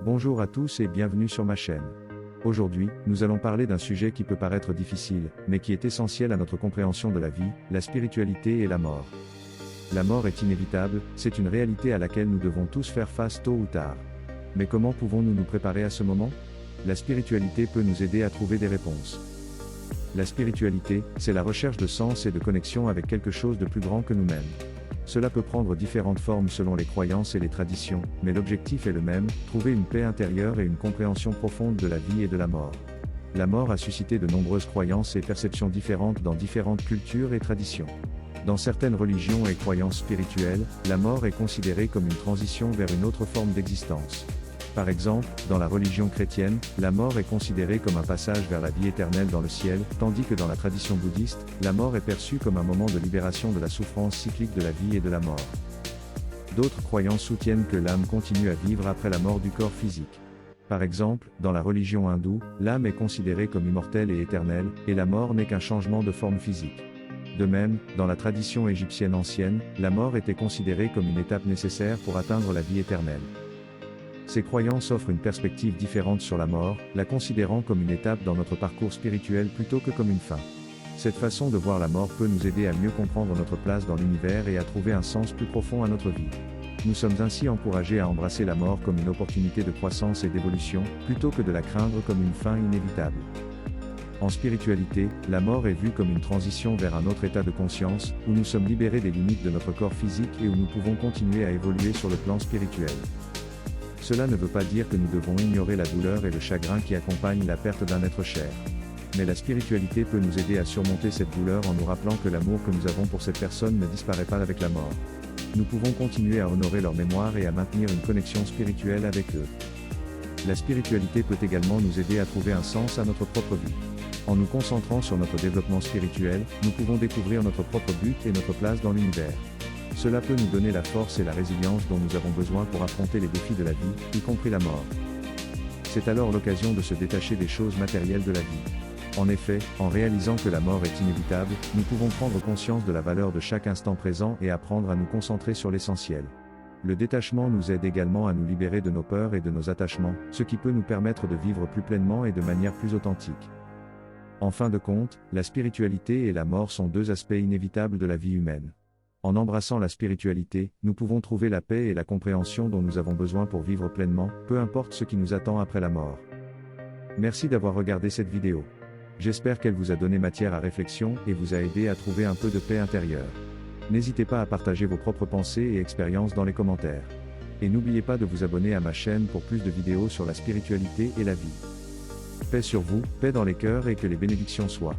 Bonjour à tous et bienvenue sur ma chaîne. Aujourd'hui, nous allons parler d'un sujet qui peut paraître difficile, mais qui est essentiel à notre compréhension de la vie, la spiritualité et la mort. La mort est inévitable, c'est une réalité à laquelle nous devons tous faire face tôt ou tard. Mais comment pouvons-nous nous préparer à ce moment? La spiritualité peut nous aider à trouver des réponses. La spiritualité, c'est la recherche de sens et de connexion avec quelque chose de plus grand que nous-mêmes. Cela peut prendre différentes formes selon les croyances et les traditions, mais l'objectif est le même, trouver une paix intérieure et une compréhension profonde de la vie et de la mort. La mort a suscité de nombreuses croyances et perceptions différentes dans différentes cultures et traditions. Dans certaines religions et croyances spirituelles, la mort est considérée comme une transition vers une autre forme d'existence. Par exemple, dans la religion chrétienne, la mort est considérée comme un passage vers la vie éternelle dans le ciel, tandis que dans la tradition bouddhiste, la mort est perçue comme un moment de libération de la souffrance cyclique de la vie et de la mort. D'autres croyances soutiennent que l'âme continue à vivre après la mort du corps physique. Par exemple, dans la religion hindoue, l'âme est considérée comme immortelle et éternelle, et la mort n'est qu'un changement de forme physique. De même, dans la tradition égyptienne ancienne, la mort était considérée comme une étape nécessaire pour atteindre la vie éternelle. Ces croyances offrent une perspective différente sur la mort, la considérant comme une étape dans notre parcours spirituel plutôt que comme une fin. Cette façon de voir la mort peut nous aider à mieux comprendre notre place dans l'univers et à trouver un sens plus profond à notre vie. Nous sommes ainsi encouragés à embrasser la mort comme une opportunité de croissance et d'évolution, plutôt que de la craindre comme une fin inévitable. En spiritualité, la mort est vue comme une transition vers un autre état de conscience, où nous sommes libérés des limites de notre corps physique et où nous pouvons continuer à évoluer sur le plan spirituel. Cela ne veut pas dire que nous devons ignorer la douleur et le chagrin qui accompagnent la perte d'un être cher. Mais la spiritualité peut nous aider à surmonter cette douleur en nous rappelant que l'amour que nous avons pour cette personne ne disparaît pas avec la mort. Nous pouvons continuer à honorer leur mémoire et à maintenir une connexion spirituelle avec eux. La spiritualité peut également nous aider à trouver un sens à notre propre vie. En nous concentrant sur notre développement spirituel, nous pouvons découvrir notre propre but et notre place dans l'univers. Cela peut nous donner la force et la résilience dont nous avons besoin pour affronter les défis de la vie, y compris la mort. C'est alors l'occasion de se détacher des choses matérielles de la vie. En effet, en réalisant que la mort est inévitable, nous pouvons prendre conscience de la valeur de chaque instant présent et apprendre à nous concentrer sur l'essentiel. Le détachement nous aide également à nous libérer de nos peurs et de nos attachements, ce qui peut nous permettre de vivre plus pleinement et de manière plus authentique. En fin de compte, la spiritualité et la mort sont deux aspects inévitables de la vie humaine. En embrassant la spiritualité, nous pouvons trouver la paix et la compréhension dont nous avons besoin pour vivre pleinement, peu importe ce qui nous attend après la mort. Merci d'avoir regardé cette vidéo. J'espère qu'elle vous a donné matière à réflexion et vous a aidé à trouver un peu de paix intérieure. N'hésitez pas à partager vos propres pensées et expériences dans les commentaires. Et n'oubliez pas de vous abonner à ma chaîne pour plus de vidéos sur la spiritualité et la vie. Paix sur vous, paix dans les cœurs et que les bénédictions soient.